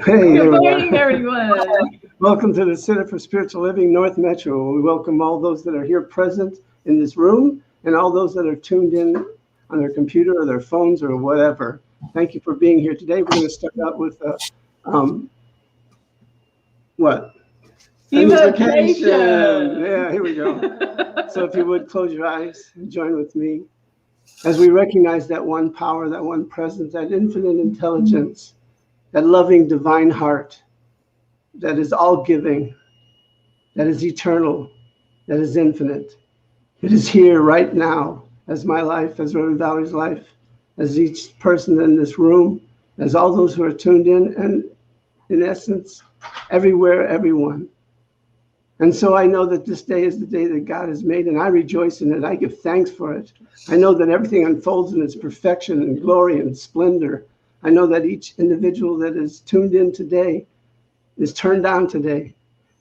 Hey, good morning, everyone. Welcome to the Center for Spiritual Living North Metro. We welcome all those that are here present in this room and all those that are tuned in on their computer or their phones or whatever. Thank you for being here today. We're going to start out with what? Invocation. Yeah, here we go. So if you would close your eyes and join with me as we recognize that one power, that one presence, that infinite intelligence, that loving divine heart that is all giving, that is eternal, that is infinite. It is here right now as my life, as Reverend Valerie's life, as each person in this room, as all those who are tuned in, and in essence, everywhere, everyone. And so I know that this day is the day that God has made, and I rejoice in it. I give thanks for it. I know that everything unfolds in its perfection and glory and splendor. I know that each individual that is tuned in today is turned on today,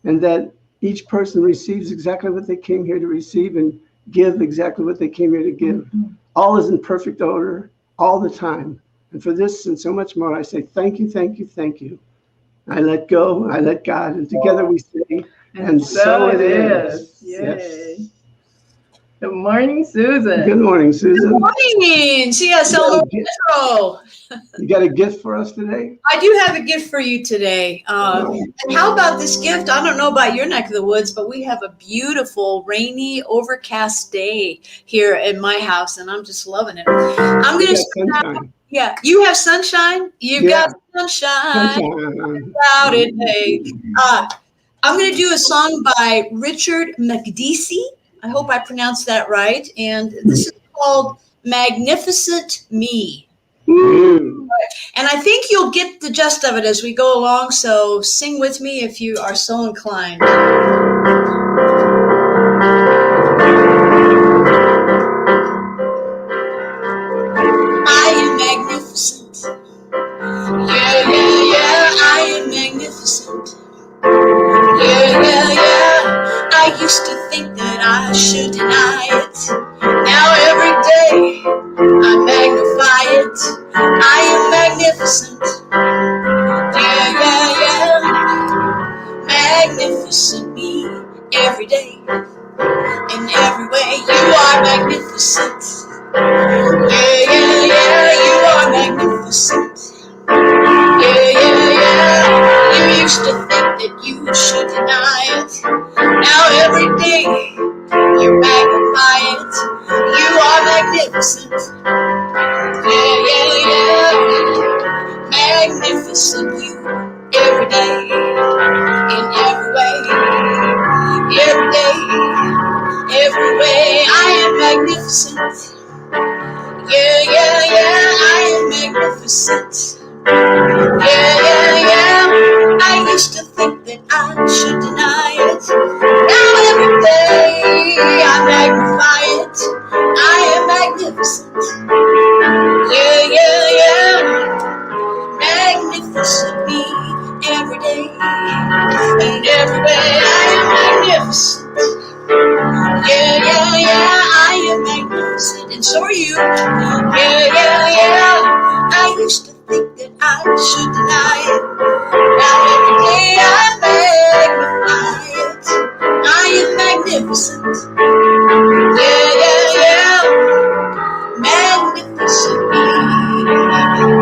and that each person receives exactly what they came here to receive and give exactly what they came here to give. All is in perfect order all the time. And for this and so much more, I say thank you, thank you, thank you. I let go, I let God, and together we say, and so it is. Yay. Yes. Good morning, Susan. Good morning, Susan. Good morning, CSL Metro. You got a gift for us today? I do have a gift for you today. And how about this gift? I don't know about your neck of the woods, but we have a beautiful, rainy, overcast day here in my house, and I'm just loving it. I'm going to sunshine. Yeah, you have sunshine. You've got sunshine. Clouded day. I'm going to do a song by Richard Mekdeci. I hope I pronounced that right. And this is called Magnificent Me. And I think you'll get the gist of it as we go along. So sing with me if you are so inclined. I am magnificent. Yeah, yeah, yeah. I am magnificent. Yeah, yeah, yeah. I used to think that I should deny it. Now every day I magnify it. I am magnificent. Yeah, yeah, yeah. Magnificent me every day. In every way, you are magnificent. Yeah, yeah, yeah. You are magnificent. Yeah, yeah, yeah. You used to think that you should deny it. Now every day you magnify it. You are magnificent. Yeah, yeah, yeah. Magnificent you every day. In every way. Every day. Every way. I am magnificent. Yeah, yeah, yeah. I am magnificent. Yeah, yeah, yeah. I used to think that I should deny it. Now every day I magnify it. I am magnificent. Yeah, yeah, yeah. Magnificent me every day. And every way I am magnificent. Yeah, yeah, yeah. I am magnificent. And so are you. Yeah, yeah, yeah. I used to think that I should deny it. Now every day I magnify it. I am magnificent. Yeah, yeah, yeah. Magnificent me.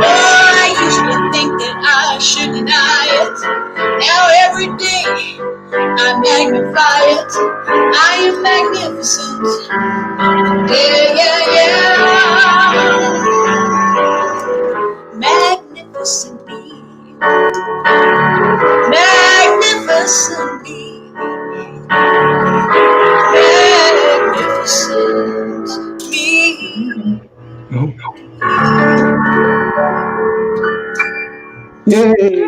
Oh, I used to think that I should deny it. Now every day I magnify it. I am magnificent. Yeah, yeah, yeah. Magnificent me. Magnificent me. Magnificent me. Yay!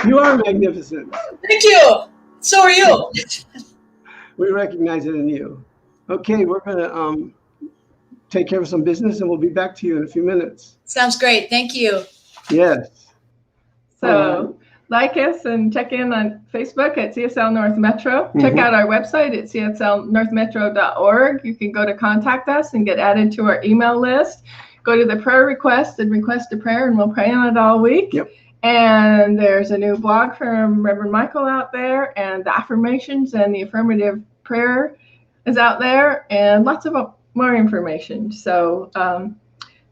You are magnificent. Thank you. So are you. We recognize it in you. Okay, we're going to take care of some business, and we'll be back to you in a few minutes. Sounds great. Thank you. Yes. So like us and check in on Facebook at CSL North Metro. Check out our website at cslnorthmetro.org. You can go to contact us and get added to our email list. go to the prayer request and request a prayer, and we'll pray on it all week. Yep. And there's a new blog from Reverend Michael out there, and the affirmations and the affirmative prayer is out there, and lots of more information. So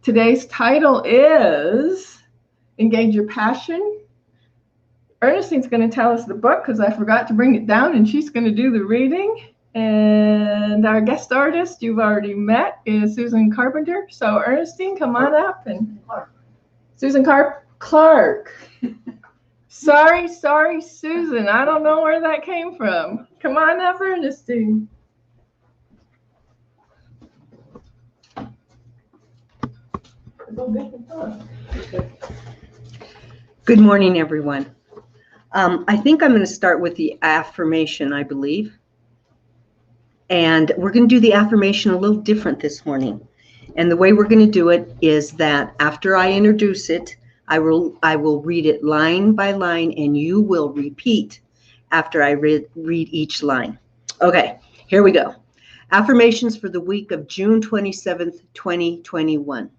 today's title is Engage Your Passion. Ernestine's going to tell us the book because I forgot to bring it down, and she's going to do the reading. And our guest artist you've already met is Susan Carpenter. So Ernestine, come on up. And Susan Clark. Sorry, Susan. I don't know where that came from. Come on up, Ernestine. Good morning, everyone. I think I'm going to start with the affirmation, I believe. And we're going to do the affirmation a little different this morning. And the way we're going to do it is that after I introduce it, I will read it line by line, and you will repeat after I read each line. Okay, here we go. Affirmations for the week of June 27th, 2021.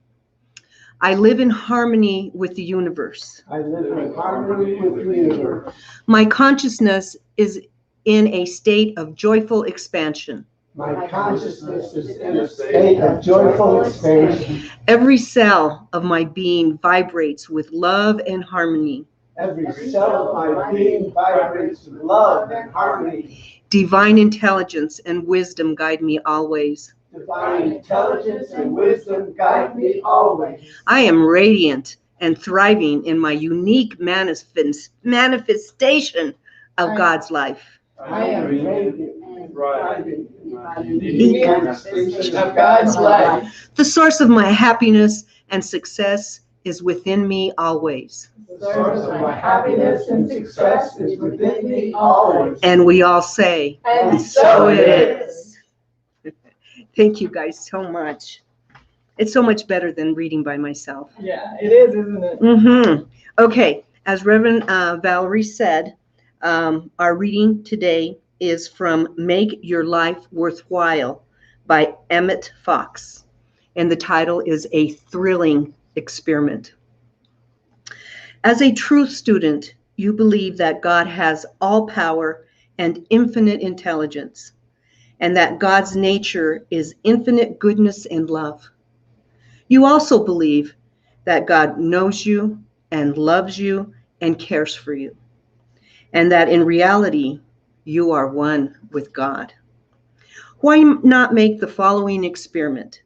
I live in harmony with the universe. I live in harmony with the universe. My consciousness is in a state of joyful expansion. My consciousness is in a state of joyful expansion. Every cell of my being vibrates with love and harmony. Every cell of my being vibrates with love and harmony. Divine intelligence and wisdom guide me always. Divine intelligence and wisdom guide me always. I am radiant and thriving in my unique manifestation of God's life. I am radiant and thriving in my unique manifestation of God's life. The source of my happiness and success is within me always. The source of my happiness and success is within me always. And we all say, and so it is. Thank you guys so much. It's so much better than reading by myself. Yeah, it is, isn't it? Okay, as Reverend Valerie said, our reading today is from Make Your Life Worthwhile by Emmet Fox. And the title is A Thrilling Experiment. As a truth student, you believe that God has all power and infinite intelligence, and that God's nature is infinite goodness and love. You also believe that God knows you and loves you and cares for you, and that in reality, you are one with God. Why not make the following experiment,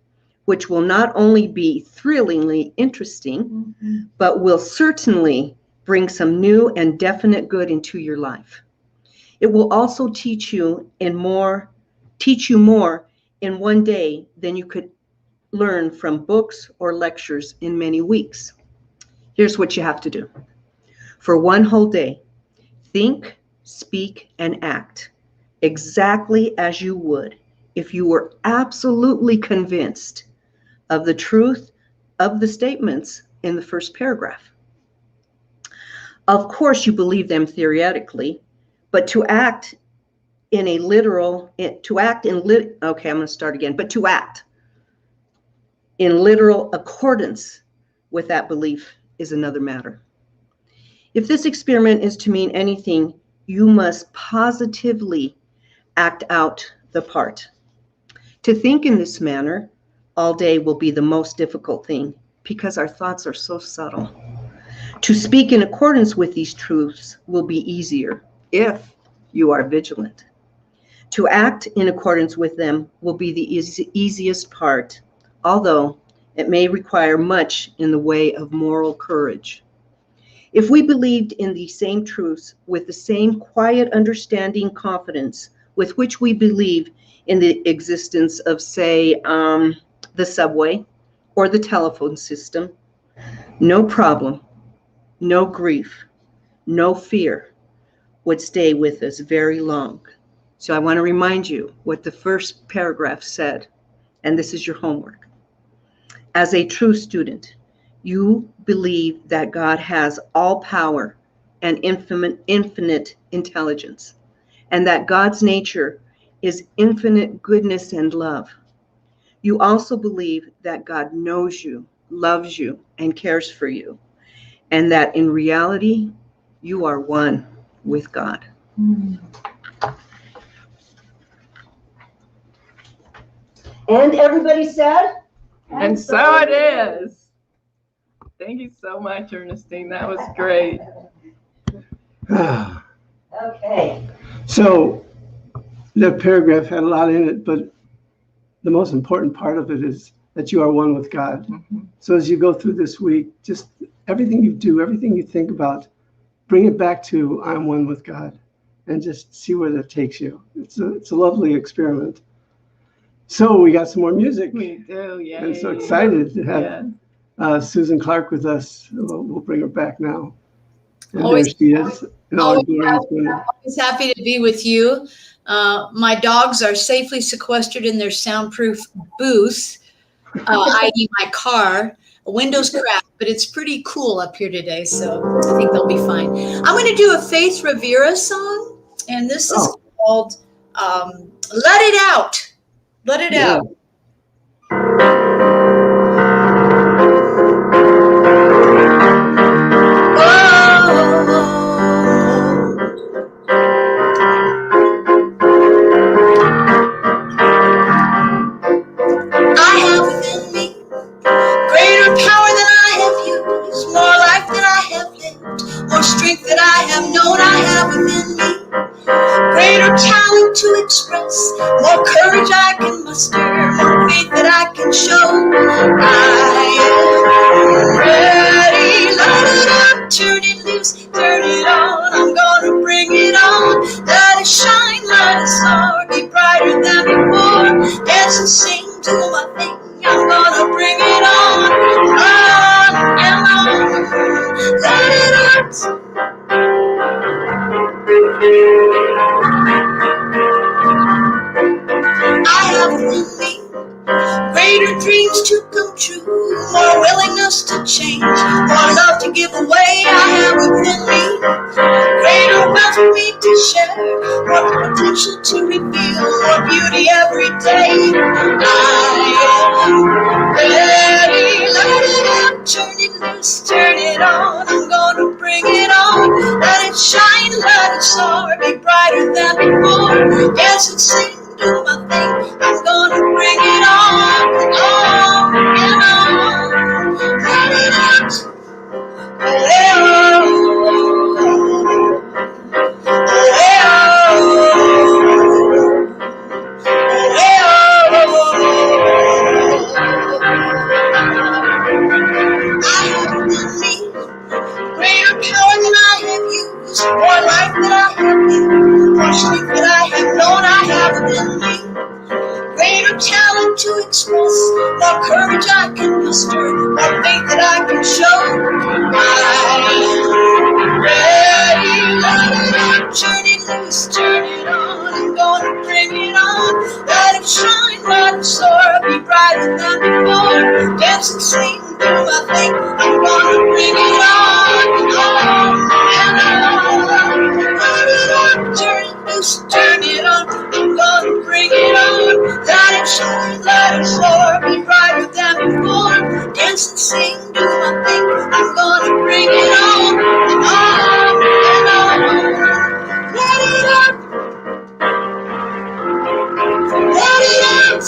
which will not only be thrillingly interesting, but will certainly bring some new and definite good into your life. It will also teach you more in one day than you could learn from books or lectures in many weeks. Here's what you have to do. For one whole day, think, speak, and act exactly as you would if you were absolutely convinced of the truth of the statements in the first paragraph. Of course, you believe them theoretically, but to act in literal accordance with that belief is another matter. If this experiment is to mean anything, you must positively act out the part. To think in this manner all day will be the most difficult thing because our thoughts are so subtle. To speak in accordance with these truths will be easier if you are vigilant. To act in accordance with them will be the easiest part, although it may require much in the way of moral courage. If we believed in the same truths with the same quiet understanding confidence with which we believe in the existence of, say, the subway or the telephone system, no problem, no grief, no fear would stay with us very long. So I want to remind you what the first paragraph said, and this is your homework. As a true student, you believe that God has all power and infinite intelligence, and that God's nature is infinite goodness and love. You also believe that God knows you loves you and cares for you, and that in reality, you are one with God. And everybody said? And so it is. Thank you so much, Ernestine. That was great. Okay. So the paragraph had a lot in it, but the most important part of it is that you are one with God. So as you go through this week, just everything you do, everything you think about, bring it back to I'm one with God, and just see where that takes you. It's a lovely experiment. So we got some more music. We do, yeah. I'm so excited to have Susan Clark with us. We'll bring her back now. And there she is. In all her glory and splendor. Always happy to be with you. My dogs are safely sequestered in their soundproof booth, i.e. my car. A window's cracked, but it's pretty cool up here today, so I think they'll be fine. I'm going to do a Faith Rivera song, and this is called Let It Out. Let it out. I have within me greater power than I have used, more life than I have lived, more strength than I have known. I have within me greater talent to express, more courage I can muster, more faith that I can show. I am ready. Let it up, turn it loose, turn it on. I'm gonna bring it on. Let it shine, let it soar, be brighter than before. Dance and sing, do my thing. I'm gonna bring it on and on. Let it out. I have within me greater dreams to come true, more willingness to change, more love to give away. I have within me greater wealth for me to share, more potential to reveal, more beauty every day. I am ready. Let it out, turn it loose, turn it on. I'm gonna bring it on. Let it shine, let it soar, be brighter than before. Dance and sing, do my thing. I'm gonna bring it on and on. Let it out. I have within me greater power than I have used, more life than I have lived, more strength than I have known. I have within me greater talent to express, more courage I can muster, more faith that I can show. I am ready. Let it out, turn it loose, turn it on. I'm gonna bring it on. Let it shine, let it soar, be brighter than before. Dance and sing, do my thing. I'm gonna bring it on and on. Let it out, turn it loose, turn it on. I'm gonna bring it on. Let it shine, let it soar, be brighter than before. Dance and sing, do my thing. I'm gonna bring it on and on. Let it out. Let it out.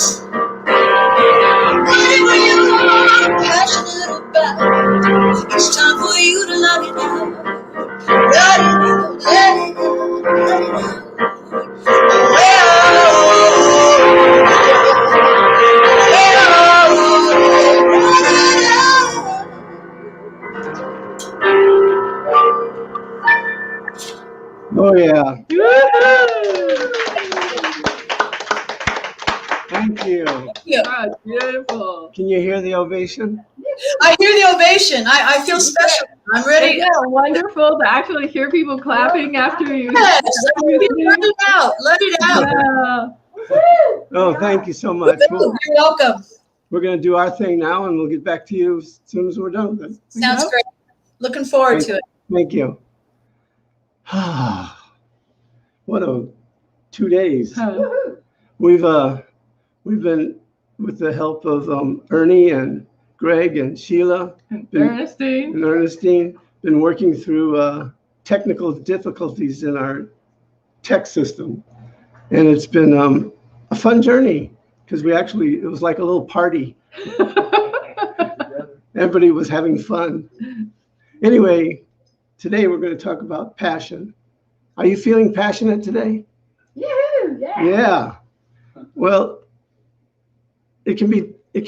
Whatever you are passionate about, it's time for you to let it out. Let it out, let it out, let it out. Oh, yeah. Thank you. Oh, beautiful. Can you hear the ovation? I hear the ovation. I feel special. I'm ready. Isn't it wonderful to actually hear people clapping after you? Yes, let it out. Let it out. Yeah. Oh, thank you so much. You're welcome. We're going to do our thing now, and we'll get back to you as soon as we're done with it. Sounds great. Looking forward to it. Thank you. What a 2 days. We've been with the help of Ernie and Greg and Sheila Ernestine. and Ernestine, been working through technical difficulties in our tech system. And it's been a fun journey because it was like a little party. Everybody was having fun. Anyway, today we're going to talk about passion. Are you feeling passionate today? Yeah. Well, it can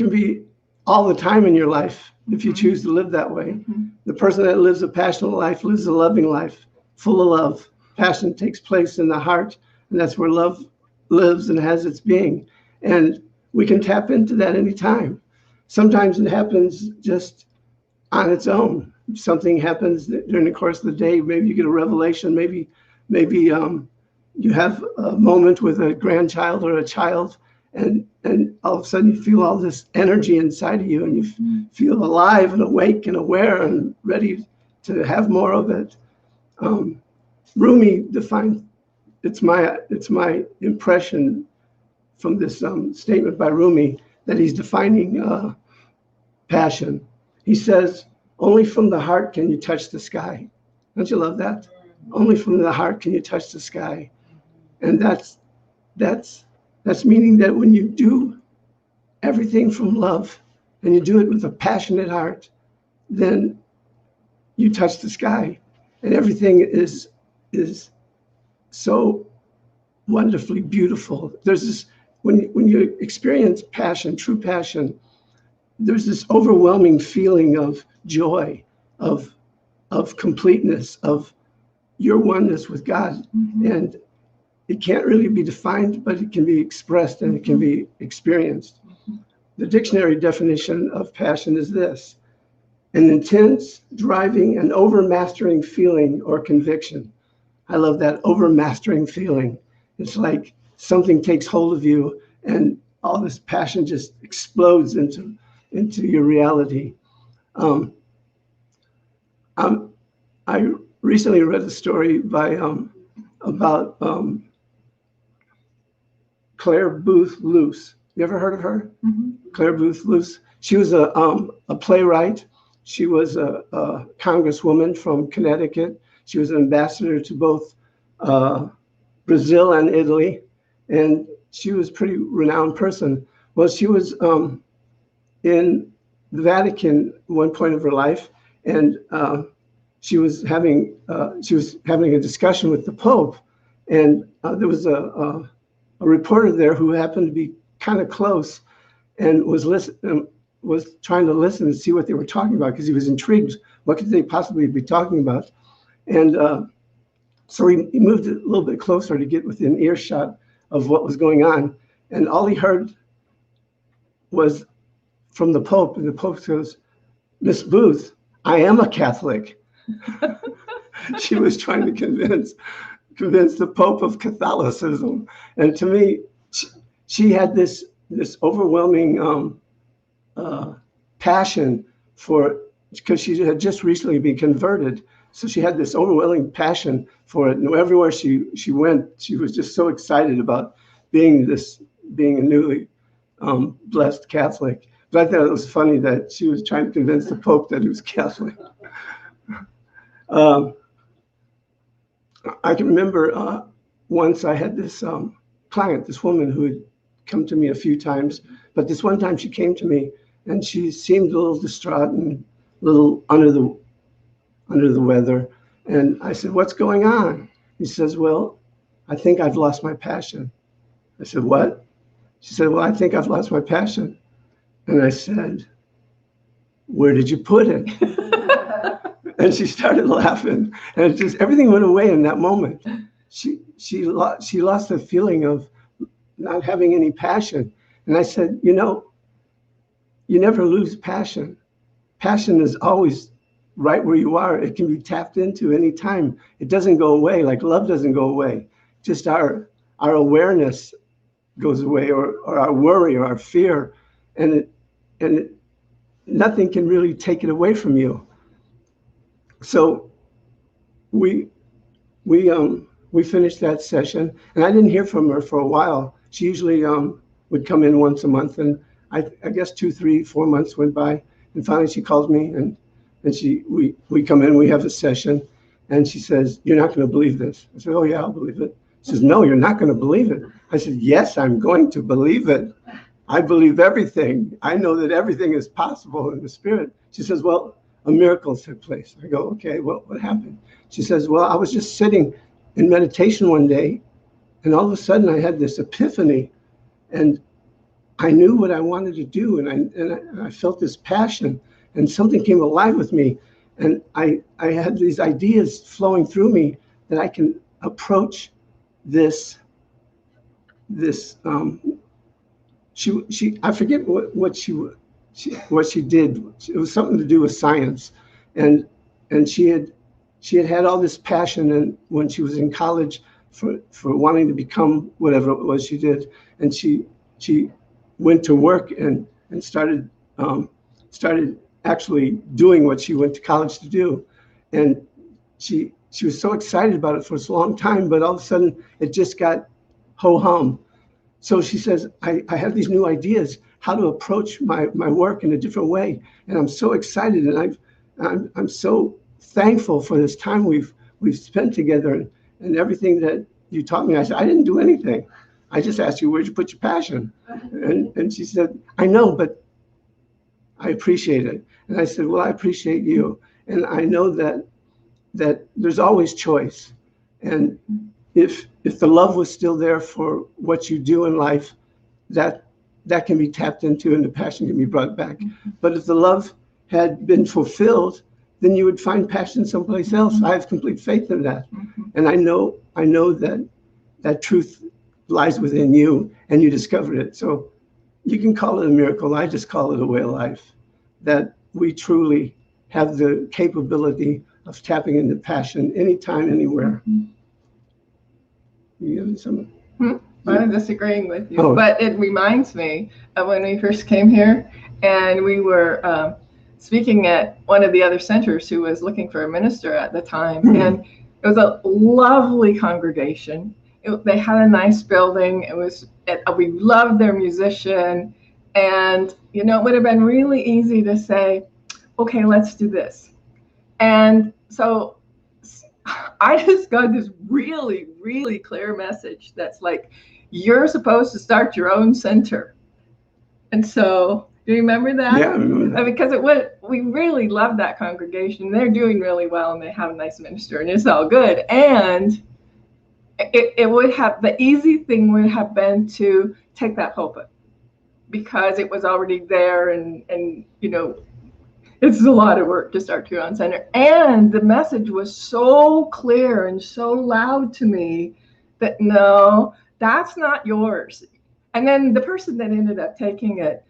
be all the time in your life if you choose to live that way. The person that lives a passionate life lives a loving life, full of love. Passion takes place in the heart, and that's where love lives and has its being. And we can tap into that anytime. Sometimes it happens just on its own. Something happens during the course of the day. Maybe you get a revelation. Maybe you have a moment with a grandchild or a child, and all of a sudden you feel all this energy inside of you, and you feel alive and awake and aware and ready to have more of it. Rumi defines, it's my impression from this statement by Rumi that he's defining passion. He says, only from the heart can you touch the sky. Don't you love that? Only from the heart can you touch the sky. And that's meaning that when you do everything from love and you do it with a passionate heart, then you touch the sky, and everything is so wonderfully beautiful. There's this, when you experience passion, true passion, there's this overwhelming feeling of joy, of completeness, of your oneness with God. And it can't really be defined, but it can be expressed and it can be experienced. The dictionary definition of passion is this: an intense, driving, and overmastering feeling or conviction. I love that, overmastering feeling. It's like something takes hold of you and all this passion just explodes into your reality. I recently read a story about Claire Booth Luce. You ever heard of her? Claire Booth Luce. She was a playwright. She was a congresswoman from Connecticut. She was an ambassador to both Brazil and Italy, and she was a pretty renowned person. Well, she was in the Vatican at one point of her life, and she was having a discussion with the Pope, and there was a reporter there who happened to be kind of close, and was trying to listen and see what they were talking about because he was intrigued. What could they possibly be talking about? And so he moved a little bit closer to get within earshot of what was going on, and all he heard was from the Pope, and the Pope goes, "Miss Booth, I am a Catholic." She was trying to convince the Pope of Catholicism. And to me, she had this overwhelming passion for, because she had just recently been converted. So she had this overwhelming passion for it. And everywhere she went, she was just so excited about being a newly blessed Catholic. But I thought it was funny that she was trying to convince the Pope that he was Catholic. I can remember once I had this client, this woman who had come to me a few times, but this one time she came to me and she seemed a little distraught and a little under the weather. And I said, "What's going on?" He says, "Well, I think I've lost my passion." I said, "What?" She said, "Well, I think I've lost my passion." And I said, "Where did you put it?" And she started laughing, and it just, everything went away in that moment. She lost the feeling of not having any passion. And I said, you never lose passion. Passion is always right where you are. It can be tapped into anytime. It doesn't go away, like love doesn't go away. Just our awareness goes away, or our worry or our fear, and nothing can really take it away from you. So we finished that session, and I didn't hear from her for a while. She usually would come in once a month, and I guess 2, 3, 4 months went by, And finally she calls me and we come in, we have a session, and she says, "You're not going to believe this." I said, "Oh yeah, I'll believe it." She says, "No, you're not going to believe it." I said, "Yes, I'm going to believe it. I believe everything. I know that everything is possible in the spirit." She says, "Well, a miracle took place." I go, "Okay, well, what happened?" She says, "Well, I was just sitting in meditation one day, and all of a sudden I had this epiphany, and I knew what I wanted to do, and I felt this passion, and something came alive with me, and I had these ideas flowing through me that I can approach this she I forget what she did. It was something to do with science, and she had all this passion, and when she was in college for wanting to become whatever it was she did, and she went to work and started actually doing what she went to college to do, and she was so excited about it for a long time, but all of a sudden it just got ho-hum. So she says, I have these new ideas how to approach my work in a different way, and I'm so excited, and I'm so thankful for this time we've spent together, and everything that you taught me. I said, I didn't do anything. I just asked you, where'd you put your passion? And she said, I know, but I appreciate it. And I said, well, I appreciate you, and I know that there's always choice, and if the love was still there for what you do in life, that can be tapped into and the passion can be brought back. But if the love had been fulfilled, then you would find passion someplace else. I have complete faith in that. And I know that truth lies within you, and you discovered it. So you can call it a miracle. I just call it a way of life, that we truly have the capability of tapping into passion anytime, anywhere. You have some? I'm disagreeing with you, but it reminds me of when we first came here, and we were speaking at one of the other centers who was looking for a minister at the time, and it was a lovely congregation. They had a nice building. We loved their musician, and it would have been really easy to say, okay, let's do this. And so I just got this really, really clear message that's like, you're supposed to start your own center. And so, do you remember that? Yeah, I remember that. Because we really love that congregation. They're doing really well, and they have a nice minister, and it's all good. And it would have, the easy thing would have been to take that pulpit, because it was already there, and it's a lot of work to start your own center. And the message was so clear and so loud to me that no, that's not yours. And then the person that ended up taking it,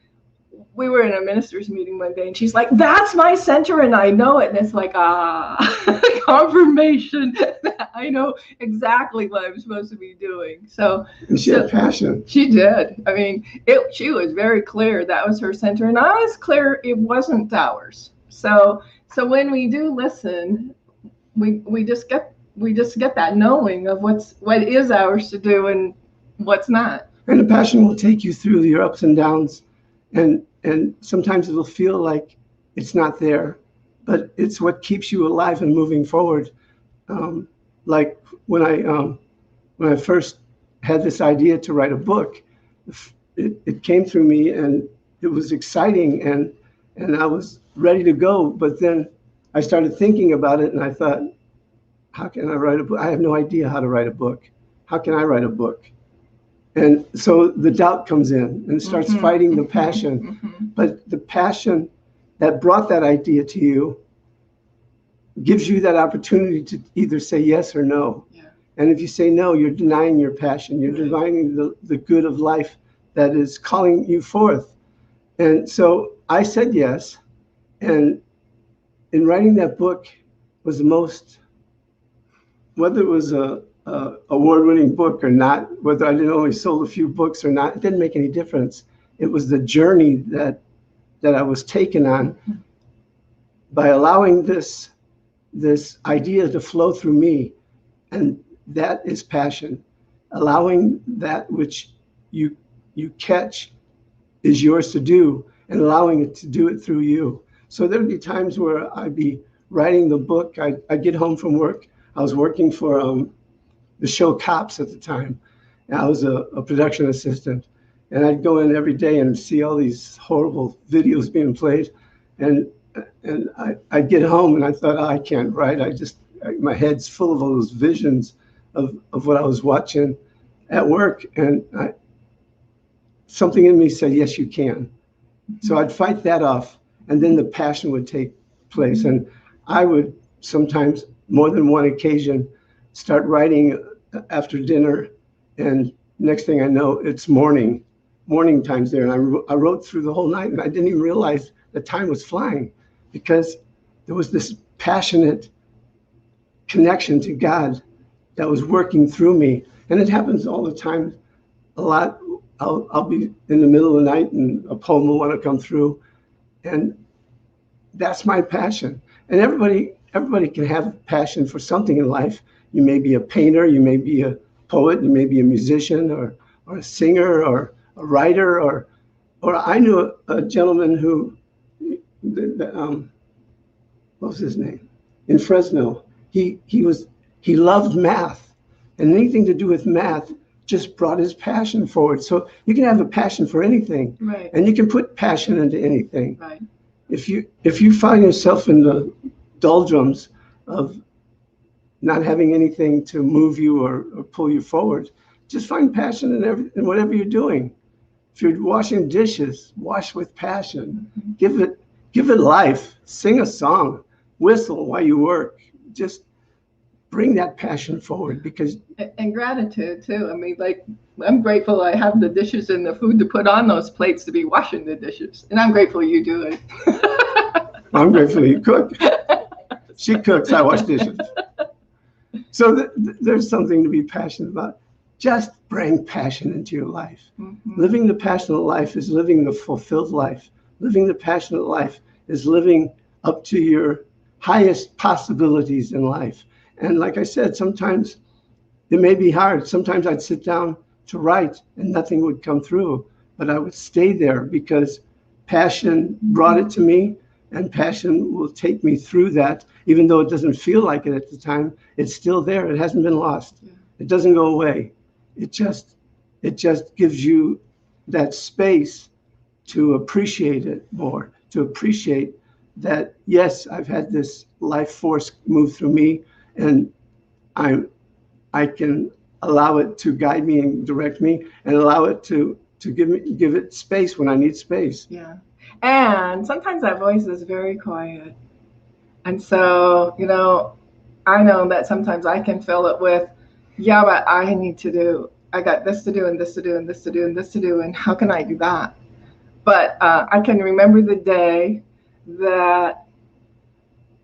we were in a minister's meeting one day, and she's like, that's my center, and I know it. And it's like, confirmation. I know exactly what I'm supposed to be doing. So she had passion. She did. I mean, she was very clear that was her center, and I was clear it wasn't ours. So when we do listen, we just get that knowing of what is ours to do and what's not. And the passion will take you through your ups and downs, and sometimes it'll feel like it's not there, but it's what keeps you alive and moving forward. Like when I first had this idea to write a book, it came through me, and it was exciting, and I was ready to go. But then I started thinking about it, and I thought, how can I write a book? I have no idea how to write a book. How can I write a book? And so the doubt comes in and starts fighting the passion. But the passion that brought that idea to you gives you that opportunity to either say yes or no. Yeah. And if you say no, you're denying your passion. You're denying the good of life that is calling you forth. And so I said yes. And in writing that book was the most, whether it was a award-winning book or not, whether I didn't only sold a few books or not, it didn't make any difference. It was the journey that I was taken on by allowing this idea to flow through me. And that is passion. Allowing that which you catch is yours to do, and allowing it to do it through you. So there'd be times where I'd be writing the book. I'd get home from work. I was working for the show Cops at the time. And I was a production assistant. And I'd go in every day and see all these horrible videos being played. And I'd get home and I thought, I can't write. My head's full of all those visions of what I was watching at work. And something in me said, yes, you can. So I'd fight that off, and then the passion would take place. And I would sometimes, more than one occasion, start writing after dinner, and next thing I know, it's morning times there. And I wrote through the whole night, and I didn't even realize the time was flying, because there was this passionate connection to God that was working through me. And it happens all the time. A lot, I'll be in the middle of the night and a poem will want to come through, and that's my passion. And everybody can have passion for something in life. You may be a painter, you may be a poet, you may be a musician or a singer or a writer, or I knew a gentleman who, what was his name? In Fresno. He loved math, and anything to do with math just brought his passion forward. So you can have a passion for anything, Right. and you can put passion into anything. Right. If you find yourself in the doldrums of not having anything to move you or pull you forward, just find passion in whatever you're doing. If you're washing dishes, wash with passion. Mm-hmm. Give it life. Sing a song, whistle while you work. Just bring that passion forward, because And gratitude too. I mean, like, I'm grateful I have the dishes and the food to put on those plates to be washing the dishes, and I'm grateful you do it. I'm grateful you cook. She cooks, I wash dishes. So there's something to be passionate about. Just bring passion into your life. Mm-hmm. Living the passionate life is living the fulfilled life. Living the passionate life is living up to your highest possibilities in life. And like I said, sometimes it may be hard. Sometimes I'd sit down to write and nothing would come through, but I would stay there because passion brought it to me, and passion will take me through that. Even though it doesn't feel like it at the time, it's still there. It hasn't been lost. Yeah. It doesn't go away. It just gives you that space to appreciate it more, to appreciate that, yes, I've had this life force move through me, and I can allow it to guide me and direct me, and allow it to give it space when I need space. Yeah. And sometimes that voice is very quiet. And so, I know that sometimes I can fill it with, yeah, but I got this to do and this to do and this to do and this to do, and how can I do that? But I can remember the day that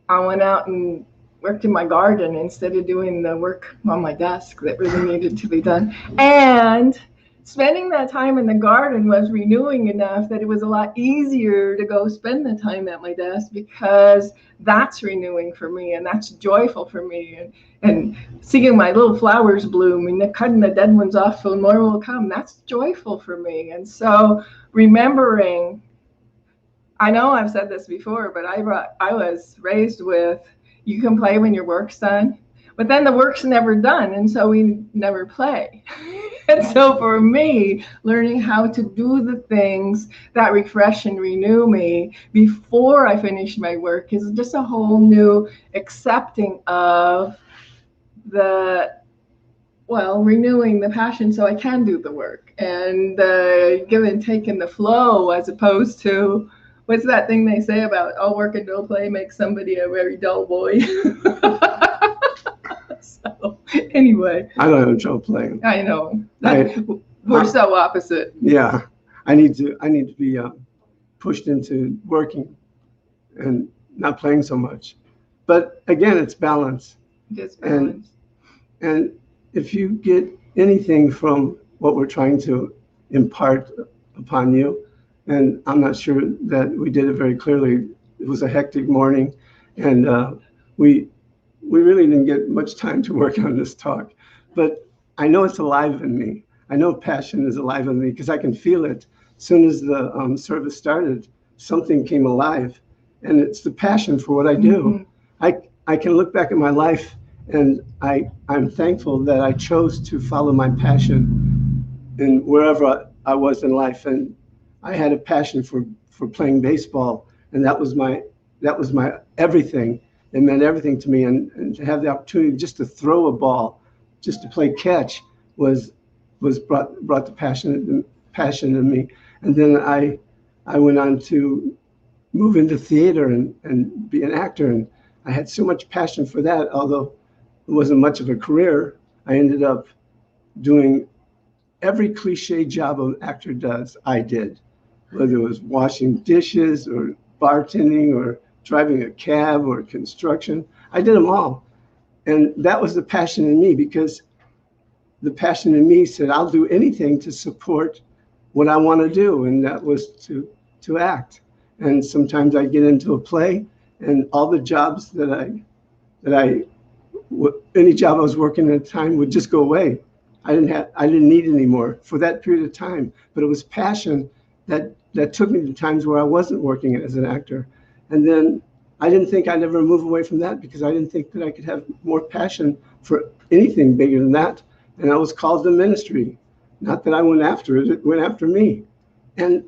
I went out and worked in my garden instead of doing the work on my desk that really needed to be done. And spending that time in the garden was renewing enough that it was a lot easier to go spend the time at my desk, because that's renewing for me and that's joyful for me. And seeing my little flowers bloom and cutting the dead ones off so more will come, that's joyful for me. And so remembering, I know I've said this before, but I was raised with, you can play when your work's done, but then the work's never done, and so we never play. And so for me, learning how to do the things that refresh and renew me before I finish my work is just a whole new accepting of renewing the passion so I can do the work, and give and take in the flow, as opposed to, what's that thing they say about all work and no play makes somebody a very dull boy? So anyway, I don't have trouble playing. I know we're so opposite. Yeah, I need to be pushed into working and not playing so much. But again, it's balance. Just balance. And if you get anything from what we're trying to impart upon you, and I'm not sure that we did it very clearly. It was a hectic morning, and we really didn't get much time to work on this talk. But I know it's alive in me. I know passion is alive in me because I can feel it. As soon as the service started, something came alive. and it's the passion for what I do. I can look back at my life, and I'm thankful that I chose to follow my passion in wherever I was in life. And I had a passion for playing baseball, and that was my everything. It meant everything to me, and to have the opportunity just to throw a ball, just to play catch, was brought the passion in me. And then I went on to move into theater and be an actor, and I had so much passion for that. Although it wasn't much of a career, I ended up doing every cliche job an actor does. I did, whether it was washing dishes or bartending or driving a cab or construction. I did them all. And that was the passion in me, because the passion in me said, I'll do anything to support what I want to do. And that was to act. And sometimes I get into a play, and all the jobs any job I was working at the time would just go away. I didn't need it anymore for that period of time. But it was passion that took me to times where I wasn't working as an actor. And then I didn't think I'd ever move away from that, because I didn't think that I could have more passion for anything bigger than that. And I was called to ministry. Not that I went after it, it went after me. And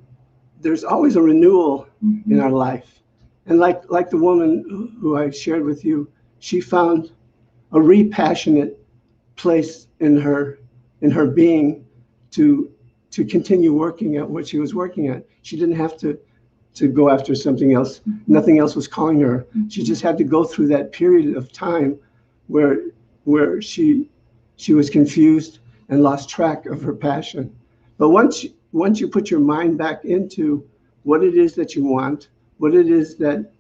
there's always a renewal in our life. And like the woman who I shared with you, she found a repassionate place in her being to continue working at what she was working at. She didn't have to go after something else. Nothing else was calling her. She just had to go through that period of time where she was confused and lost track of her passion. But once you put your mind back into what it is that you want, what it is that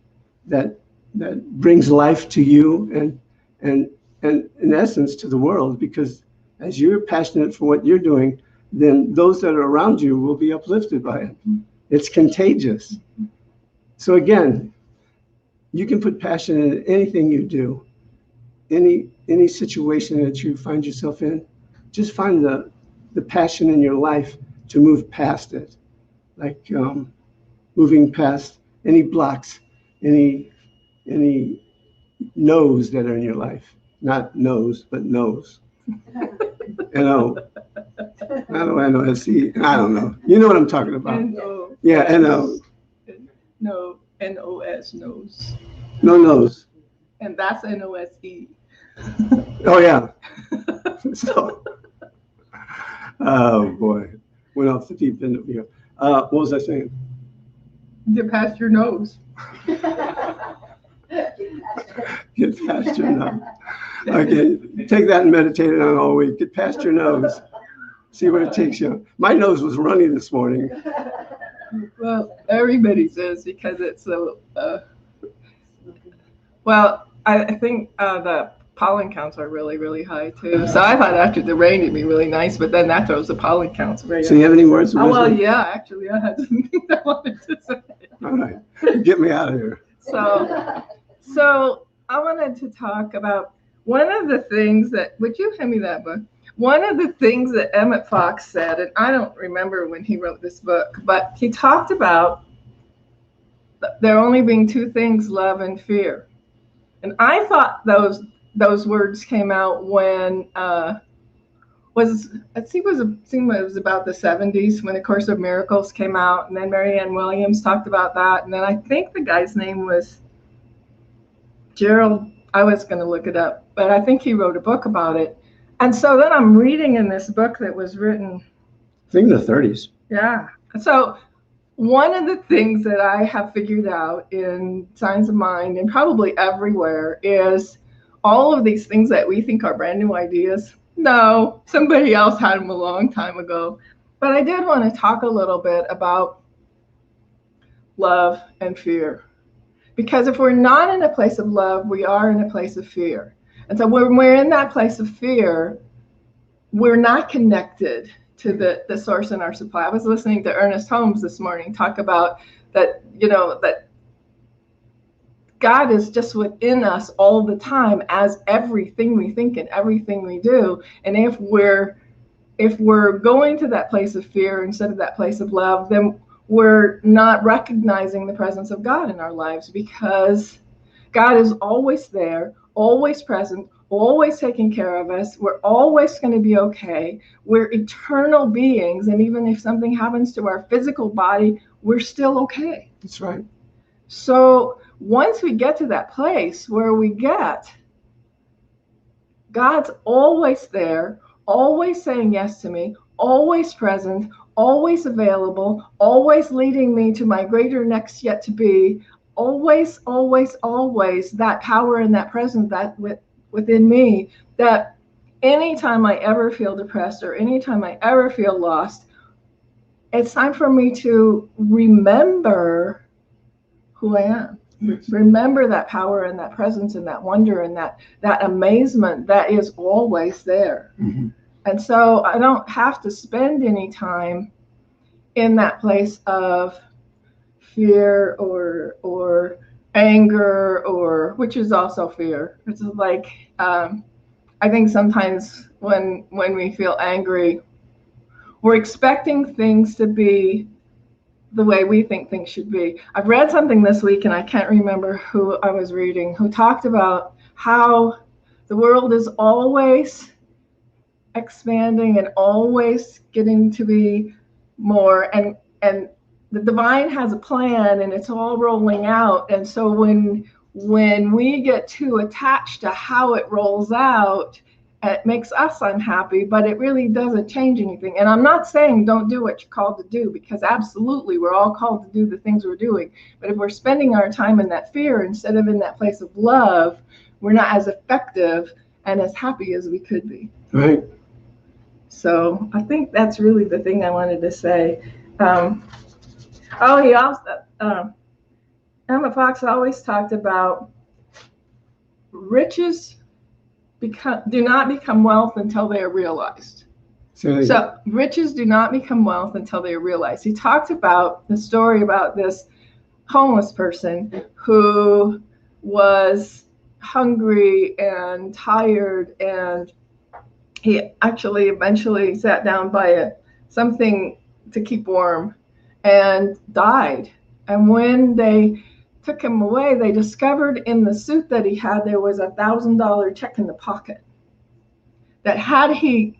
brings life to you and in essence to the world, because as you're passionate for what you're doing, then those that are around you will be uplifted by it. It's contagious. So again, you can put passion in anything you do, any situation that you find yourself in. Just find the passion in your life to move past it, like moving past any blocks, any no's that are in your life. Not no's, but no's. N-O. Not N-O-S-E. I don't know. You know what I'm talking about. N-O. Yeah, N-O. No, N-O-S, nose. No no's. And that's N-O-S-E. Oh, yeah. So, oh, boy. Went off the deep end of here. What was I saying? Get past your nose. Get past your nose. Okay, take that and meditate on it all week. Get past your nose. See where it takes you. My nose was running this morning. Well, everybody says, because it's so, well, I think the pollen counts are really, really high too. So I thought after the rain it'd be really nice, but then that throws the pollen counts very So you have any words of wisdom? wisdom? Well, yeah, actually I had something I wanted to say. All right, get me out of here. So I wanted to talk about one of the things that, would you hand me that book? One of the things that Emmet Fox said, and I don't remember when he wrote this book, but he talked about there only being two things, love and fear. And I thought those words came out when it was about the 70s when A Course of Miracles came out, and then Marianne Williams talked about that, and then I think the guy's name was Gerald. I was going to look it up, but I think he wrote a book about it. And so then I'm reading in this book that was written, I think in the 30s. Yeah. So one of the things that I have figured out in Signs of Mind and probably everywhere is all of these things that we think are brand new ideas. No, somebody else had them a long time ago. But I did want to talk a little bit about love and fear. Because if we're not in a place of love, we are in a place of fear. And so when we're in that place of fear, we're not connected to the source in our supply. I was listening to Ernest Holmes this morning talk about that, that God is just within us all the time as everything we think and everything we do. And if we're going to that place of fear instead of that place of love, then we're not recognizing the presence of God in our lives, because God is always there, always present, always taking care of us. We're always going to be okay. We're eternal beings, and even if something happens to our physical body, we're still okay. That's right. So once we get to that place where we get God's always there, always saying yes to me, always present, always available, always leading me to my greater next yet to be, always, always, always that power and that presence that within me, that anytime I ever feel depressed or anytime I ever feel lost, it's time for me to remember who I am. Remember that power and that presence and that wonder and that amazement that is always there. Mm-hmm. And so I don't have to spend any time in that place of fear or anger, or which is also fear. It's like I think sometimes when we feel angry, we're expecting things to be the way we think things should be. I've read something this week, and I can't remember who I was reading, who talked about how the world is always expanding and always getting to be more, and the divine has a plan, and it's all rolling out. And so when we get too attached to how it rolls out, it makes us unhappy, but it really doesn't change anything. And I'm not saying don't do what you're called to do, because absolutely we're all called to do the things we're doing. But if we're spending our time in that fear instead of in that place of love, we're not as effective and as happy as we could be. Right. So I think that's really the thing I wanted to say. He also, Emmet Fox always talked about riches do not become wealth until they are realized. So riches do not become wealth until they are realized. He talked about the story about this homeless person who was hungry and tired, and he actually eventually sat down by something to keep warm and died. And when they took him away, they discovered in the suit that he had, there was $1,000 check in the pocket. That had he,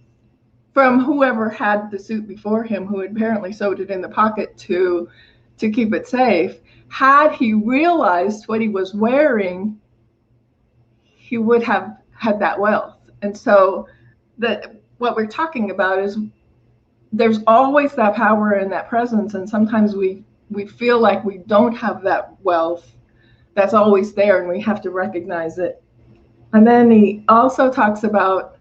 from whoever had the suit before him, who had apparently sewed it in the pocket to keep it safe, had he realized what he was wearing, he would have had that wealth. And so what we're talking about is there's always that power and that presence, and sometimes we feel like we don't have that wealth that's always there, and we have to recognize it. And then he also talks about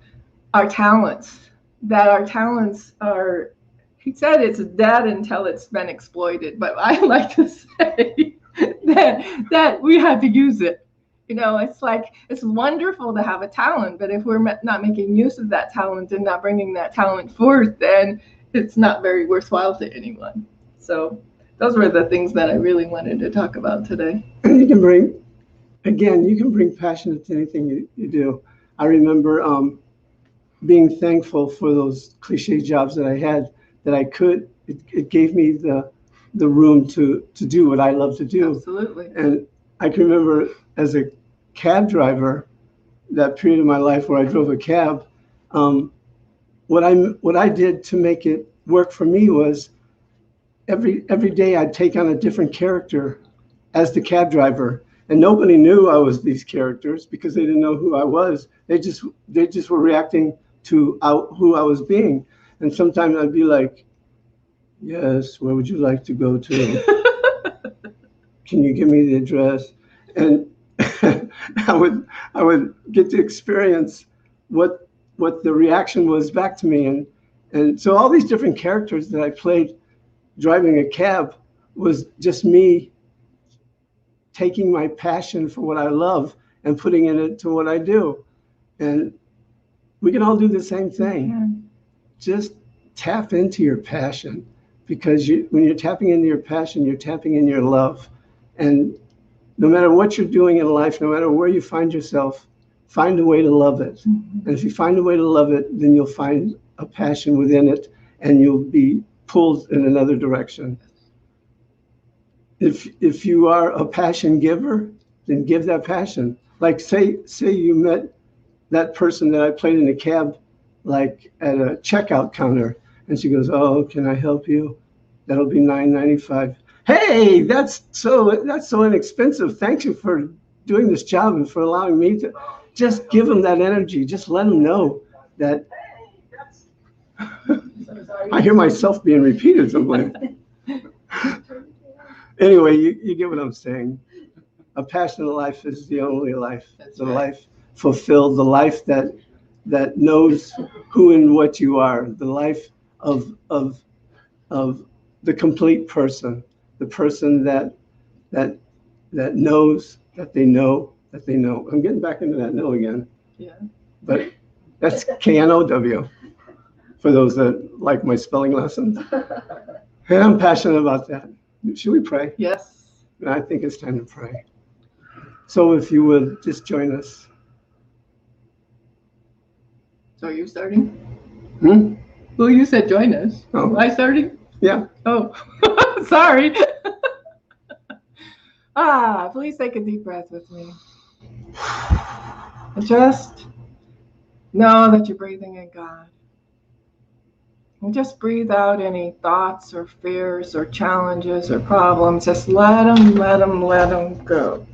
our talents, that our talents are, he said it's dead until it's been exploited, but I like to say that we have to use it. You know, it's like, it's wonderful to have a talent, but if we're not making use of that talent and not bringing that talent forth, then it's not very worthwhile to anyone. So those were the things that I really wanted to talk about today. And you can bring passion to anything you do. I remember being thankful for those cliche jobs that I had, that I could, it gave me the room to do what I love to do. Absolutely. And I can remember as a cab driver, that period of my life where I drove a cab, what I did to make it work for me was every day I'd take on a different character as the cab driver, and nobody knew I was these characters because they didn't know who I was. They just were reacting to who I was being. And sometimes I'd be like, "Yes, where would you like to go to? Can you give me the address?" And I would get to experience what the reaction was back to me, and so all these different characters that I played driving a cab was just me taking my passion for what I love and putting it into what I do. And we can all do the same thing. Yeah. Just tap into your passion, because when you're tapping into your passion, you're tapping in your love. And no matter what you're doing in life, no matter where you find yourself, find a way to love it. Mm-hmm. And if you find a way to love it, then you'll find a passion within it, and you'll be pulled in another direction. if you are a passion giver, then give that passion. Like say you met that person that I played in a cab, like at a checkout counter, and she goes, "Oh, can I help you? That'll be $9.95. Hey, that's so inexpensive. Thank you for doing this job and for allowing me to." Just give them that energy. Just let them know that. I hear myself being repeated somewhere. Anyway, you get what I'm saying. A passionate life is the only life. That's the right. life fulfilled, the life that knows who and what you are, the life of the complete person, the person that knows that they know that they know. I'm getting back into that know again. Yeah. But that's KNOW for those that like my spelling lessons. And I'm passionate about that. Should we pray? Yes. I think it's time to pray. So if you would just join us. So are you starting? Hmm? Well, you said join us. Oh. Am I starting? Yeah. Oh, sorry. Please take a deep breath with me. And just know that you're breathing in God. And just breathe out any thoughts or fears or challenges or problems. Just let them go.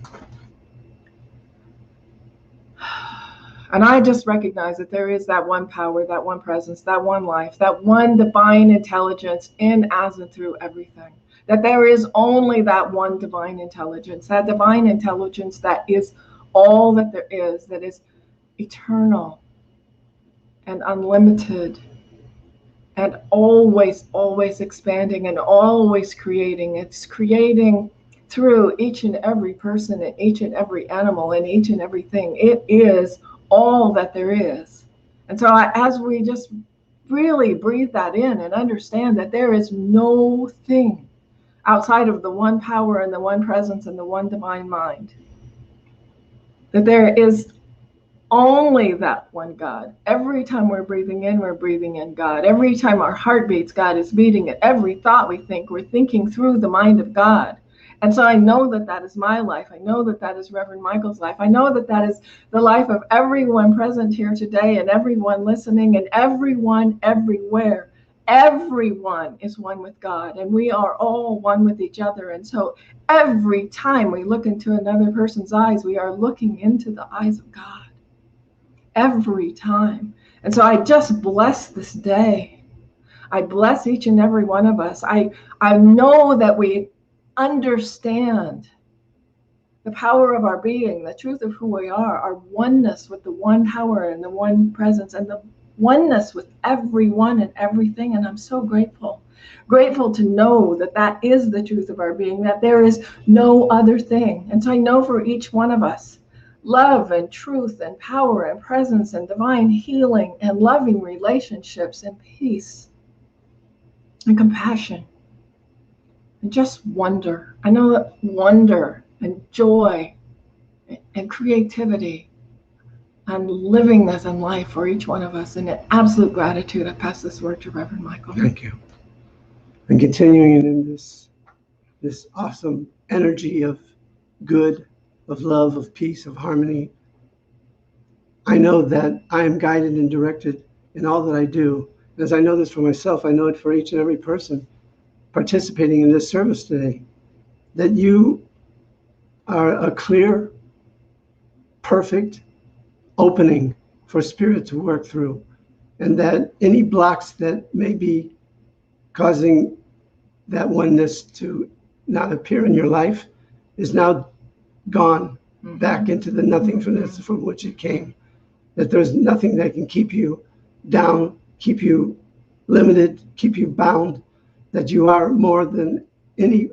And I just recognize that there is that one power, that one presence, that one life, that one divine intelligence in, as, and through everything. That there is only that one divine intelligence, that divine intelligence that is all that there is, that is eternal and unlimited and always expanding and always creating. It's creating through each and every person and each and every animal and each and everything. It is all that there is. And so as we just really breathe that in and understand that there is no thing outside of the one power and the one presence and the one divine mind, that there is only that one God. Every time we're breathing in God. Every time our heart beats, God is beating it. Every thought we think, we're thinking through the mind of God. And so I know that that is my life. I know that that is Reverend Michael's life. I know that that is the life of everyone present here today and everyone listening and everyone everywhere. Everyone is one with God, and we are all one with each other. And so every time we look into another person's eyes, we are looking into the eyes of God. Every time. And so I just bless this day. I bless each and every one of us. I know that we understand the power of our being, the truth of who we are, our oneness with the one power and the one presence and the oneness with everyone and everything. And I'm so grateful to know that that is the truth of our being, that there is no other thing. And so I know for each one of us, love and truth and power and presence and divine healing and loving relationships and peace and compassion and just wonder. I know that wonder and joy and creativity and living this in life for each one of us. And in absolute gratitude, I pass this word to Reverend Michael. Thank you. And continuing in this awesome energy of good, of love, of peace, of harmony, I know that I am guided and directed in all that I do. As I know this for myself, I know it for each and every person participating in this service today, that you are a clear, perfect opening for Spirit to work through, and that any blocks that may be causing that oneness to not appear in your life is now gone back into the nothingness from which it came. That there's nothing that can keep you down, keep you limited, keep you bound, that you are more than any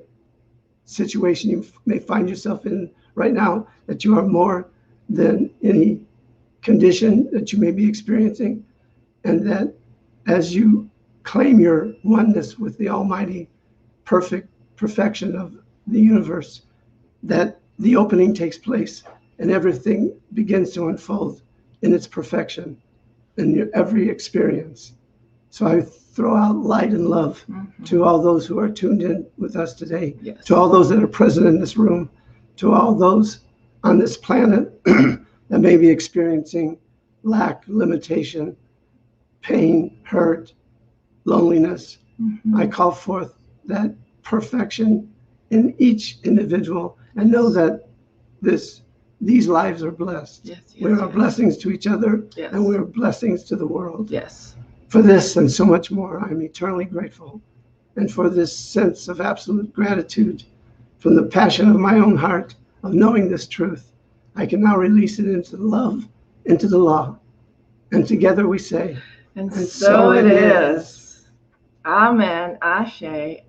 situation you may find yourself in right now, that you are more than any condition that you may be experiencing, and that as you claim your oneness with the almighty perfection of the universe, that the opening takes place and everything begins to unfold in its perfection in your every experience. So I throw out light and love to all those who are tuned in with us today, Yes. to all those that are present in this room, to all those on this planet that may be experiencing lack, limitation, pain, hurt, loneliness. I call forth that perfection in each individual and know that these lives are blessed. Yes, We are blessings to each other, Yes. and we are blessings to the world. Yes. For this and so much more, I'm eternally grateful. And for this sense of absolute gratitude from the passion of my own heart of knowing this truth, I can now release it into love, into the law. And together we say, And so it is. Amen. Ashe.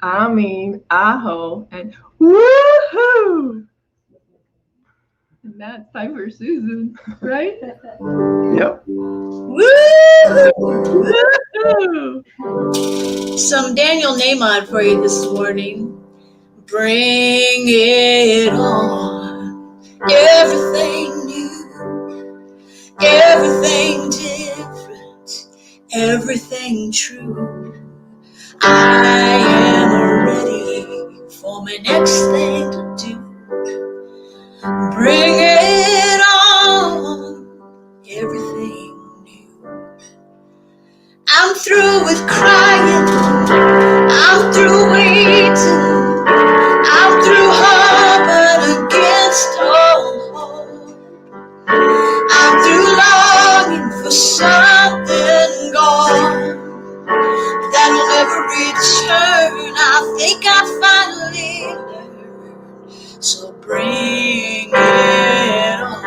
Amen. Aho. And woohoo! And that's time for Susan, right? Yep. Woohoo! Some Daniel Nahmod for you this morning. Bring it on. Everything new, everything different, everything true. I am ready for my next thing to do. Bring it on. Everything new. I'm through with crying. I'm through waiting. I'm through hoping against all hope. I'm through longing for something gone that'll never return. I think I finally learned. So bring it on.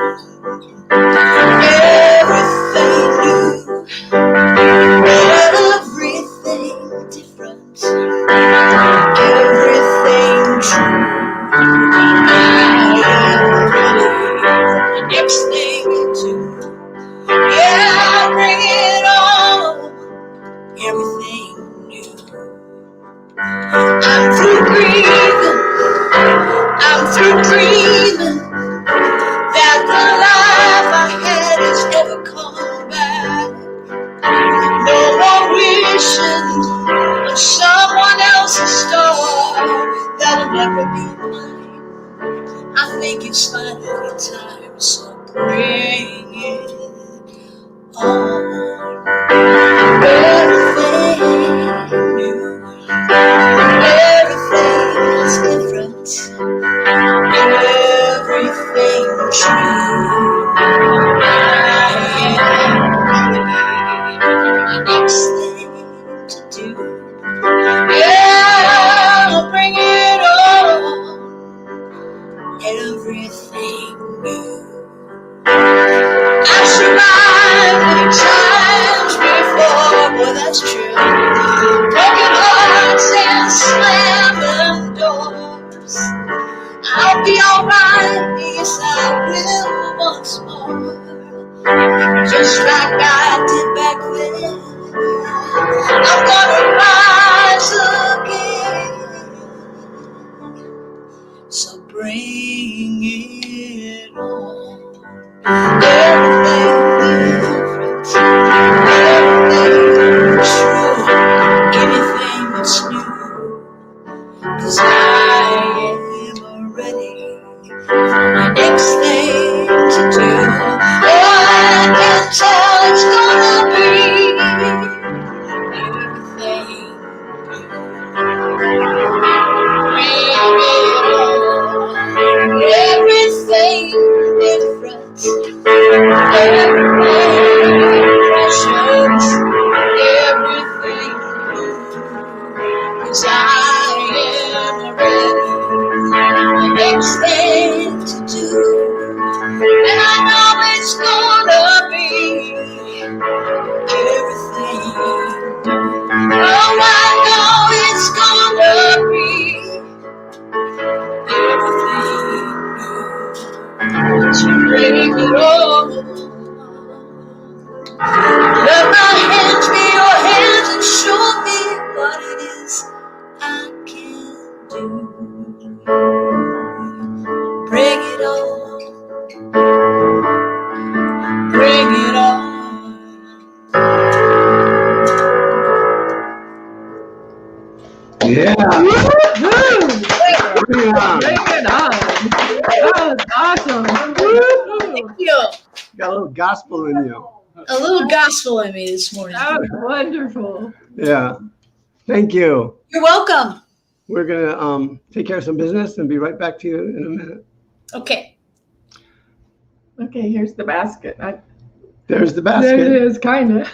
Everything new, everything different, everything true. Next thing to do, yeah, bring it on. Everything new. I'm through grieving. I'm through dreaming that the life I had is never coming back. No more wishing on someone else's star that'll never be mine. I think it's finally time, so bring it on. Everything new, everything is different, everything true. Next thing to do, yeah, bring it on. Everything new. I survived many times before, boy, that's true. Broken hearts and slamming doors. I'll be alright, yes I will once more. Just like I did back then. I'm gonna rise again. So bring it on. Everything different, everything true, anything that's new. 'Cause I am ready for my next thing to do. Oh, I can tell it's gonna be everything. Everything different, everything precious, everything new. 'Cause I am ready. The next thing to do, and I know it's gonna be everything. Oh, I know it's gonna be everything. So bring it on. Let my hands be your hands and show me what it is I can do. Bring it on. Bring it on. Yeah. Woo! Bring it on. Bring it on. That was awesome. Woo! Thank you. Got a little gospel in you. A little gospel in me this morning. That was wonderful. Yeah. Thank you. You're welcome. We're gonna take care of some business and be right back to you in a minute. Okay. Okay, here's the basket. There's the There it basket. is, kind of.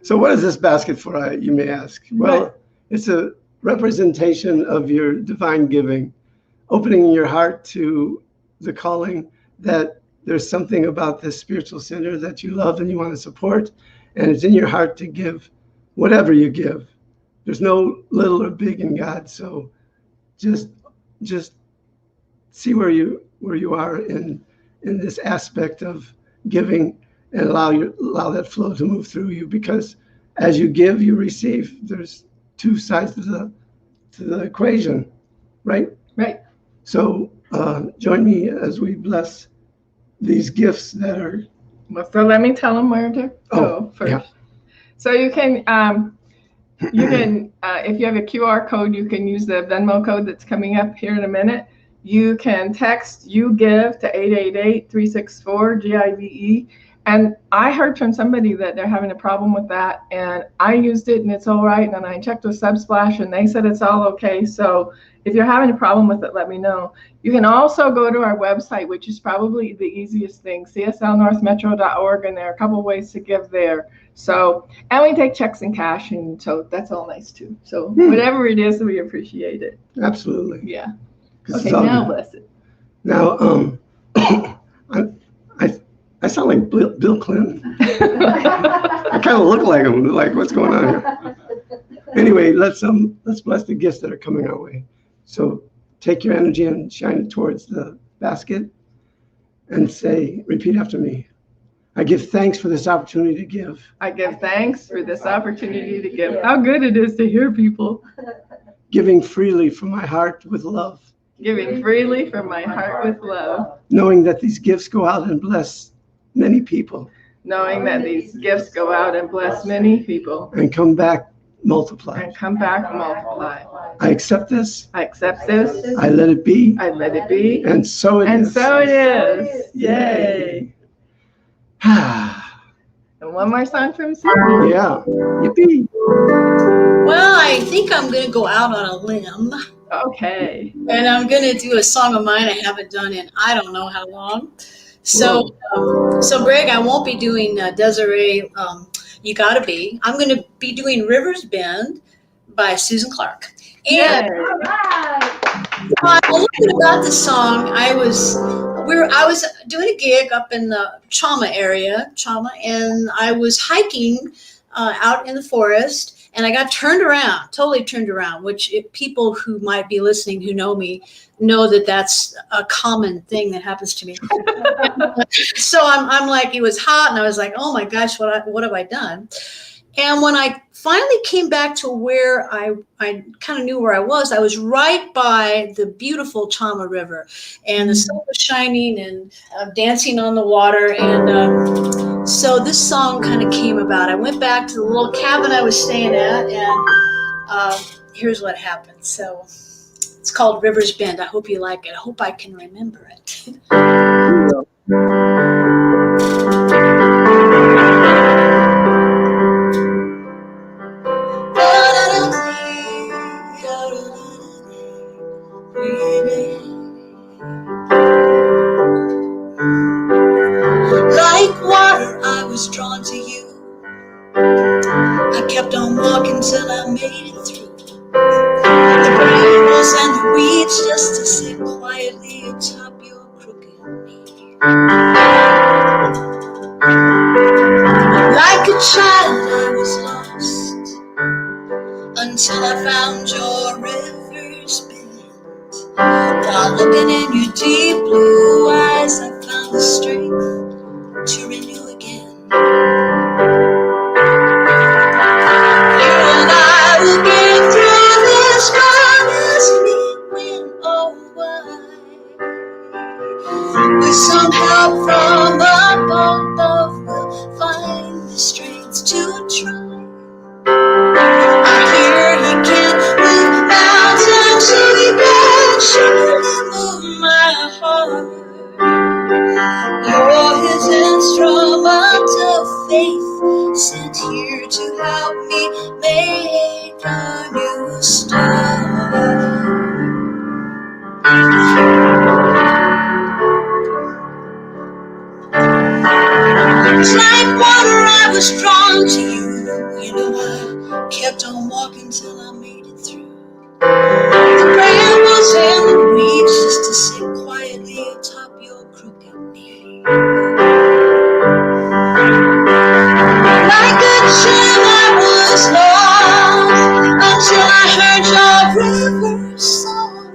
So what is this basket for, you may ask? Well, Right. it's a representation of your divine giving, opening your heart to the calling that there's something about this spiritual center that you love and you want to support, and it's in your heart to give whatever you give. There's no little or big in God, so just see where you are in this aspect of giving, and allow that flow to move through you, because as you give, you receive. There's two sides to the equation, right? Right. So join me as we bless these gifts that are. Well, so let me tell them where to go first. yeah. So you can if you have a QR code, you can use the Venmo code that's coming up here in a minute. You can text "You Give" to 888-364-GIVE. And I heard from somebody that they're having a problem with that, and I used it and it's all right. And then I checked with Subsplash and they said it's all okay. So if you're having a problem with it, let me know. You can also go to our website, which is probably the easiest thing, cslnorthmetro.org, and there are a couple ways to give there. So, and we take checks and cash, and so that's all nice too. So whatever it is, we appreciate it. Absolutely. Yeah. 'Cause Okay, it's all now good. bless it. Now, I sound like Bill Clinton. I kind of look like him. Like, what's going on here? Anyway, let's bless the gifts that are coming our way. So take your energy and shine it towards the basket, and repeat after me. I give thanks for this opportunity to give. I give thanks for this opportunity to give. How good it is to hear people Giving freely from my heart with love. giving freely from my heart with love, Knowing that these gifts go out and bless many people knowing that these gifts go out and bless many people and come back multiplied. and come back multiplied. I accept this. I accept this. I let it be. I let it be. And so it And is. so it is. Yay. And one more song from Cindy. Yeah. Yippee. Well, I think I'm going to go out on a limb, Okay. and I'm going to do a song of mine I haven't done in I don't know how long. So, Greg, I won't be doing Desiree, You Gotta Be. I'm going to be doing Rivers Bend by Susan Clark. And Yay. a little bit about the song. I was doing a gig up in the Chama area, and I was hiking out in the forest, and I got totally turned around, which people who might be listening who know me know that that's a common thing that happens to me. So I'm like, it was hot, and I was like, oh my gosh, what have I done? And when I finally came back to where I kind of knew where I was right by the beautiful Chama River, and the sun was shining and dancing on the water. And so this song kind of came about. I went back to the little cabin I was staying at, and here's what happened. So it's called Rivers Bend. I hope you like it. I hope I can remember it. Like water, I was drawn to you. I kept on walking till I made it through the brambles and the weeds, just to sit quietly atop your crooked knee. Like a child, I was lost until I found your Rivers Bend. While looking in your deep blue eyes, I found the strength to renew again. You and I will get through this promised me when with some help from above, we'll find the strength to try. I hear he can't faith sent here to help me make a new start. It's like water, I was drawn to you. You know, I kept on walking till I made it through the brambles and the weeds, just to sit quietly atop your crooked knee. Like a child, I was lost until I heard your river song,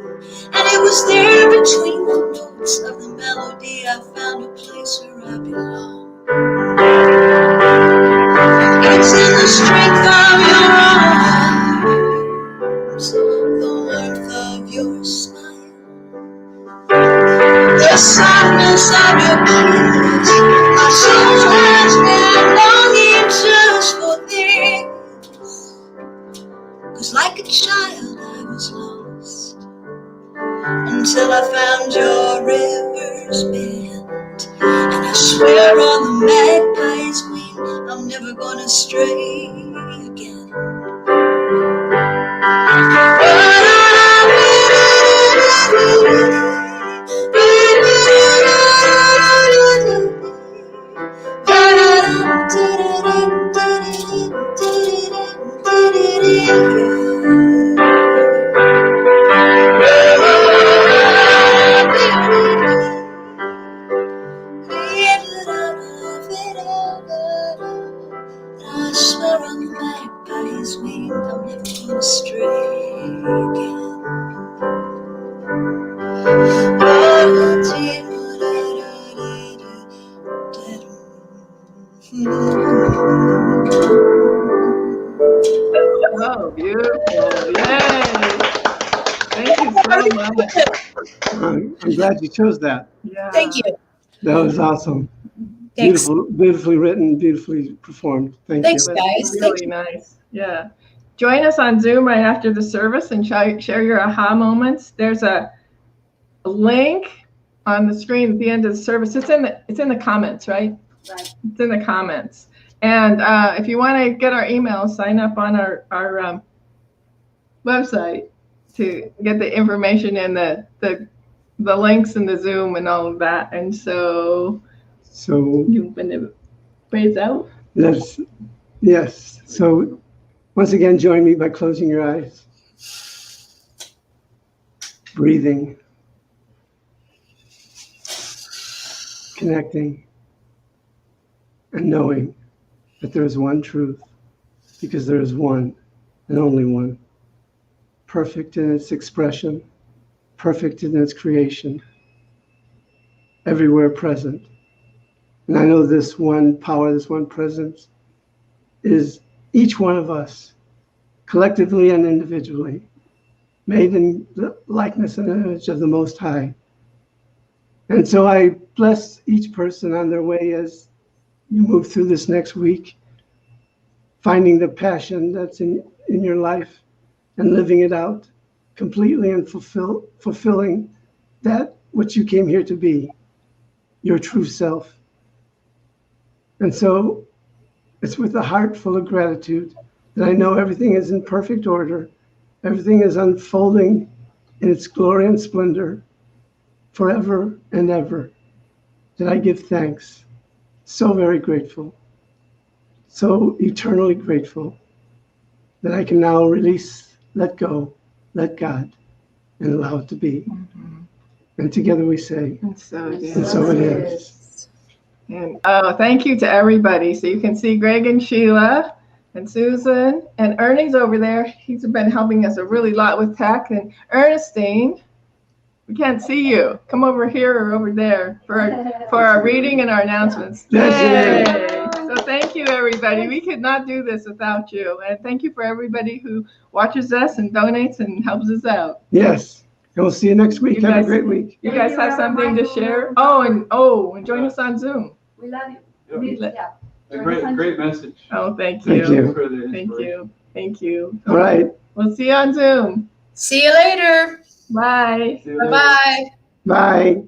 and it was there between the notes of the melody I found a place where I belong. It's in the strength of your arms, the warmth of your smile, the softness of your kiss. My soul has been longing just for this. 'Cause like a child I was lost until I found your river's bend, and I swear on the magpie's wing I'm never gonna stray again. I swear on the magpie's wing I'm never gonna stray again. Oh, beautiful. Yay. Thank you so much. I'm glad you chose that. Yeah. Thank you. That was awesome. Thanks. Beautifully written, beautifully performed. Thanks, you. That's guys. really nice. Yeah. Join us on Zoom right after the service and share your aha moments. There's a link on the screen at the end of the service. It's in the comments, right? Right. It's in the comments. And if you want to get our email, sign up on our website to get the information and the links and the Zoom and all of that. And so you've been to praise out. Yes. So once again, join me by closing your eyes, breathing, connecting, and knowing that there is one truth, because there is one and only one, perfect in its expression, perfect in its creation, everywhere present. And I know this one power, this one presence is each one of us, collectively and individually, made in the likeness and image of the Most High. And so I bless each person on their way as you move through this next week, finding the passion that's in your life and living it out completely and fulfilling that which you came here to be, your true self. And so it's with a heart full of gratitude that I know everything is in perfect order. Everything is unfolding in its glory and splendor forever and ever, that I give thanks. So very grateful, so eternally grateful that I can now release, let go, let God, and allow it to be. Mm-hmm. And together we say, And so it is. and so it is. And thank you to everybody. So you can see Greg and Sheila and Susan and Ernie's over there. He's been helping us a really lot with tech. And Ernestine, we can't see you. Come over here or over there for our reading and our announcements. Yes, Yay. So thank you, everybody. We could not do this without you. And thank you for everybody who watches us and donates and helps us out. Yes. And we'll see you next week. You Have guys- a great week. You guys have something to share? And join us on Zoom. We love you. Yep. Yeah. A great message. Oh, thank Thank you. you. For the Thank inspiration. you. Thank you. All right. We'll see you on Zoom. See you later. Bye. See you later. Bye-bye. Bye.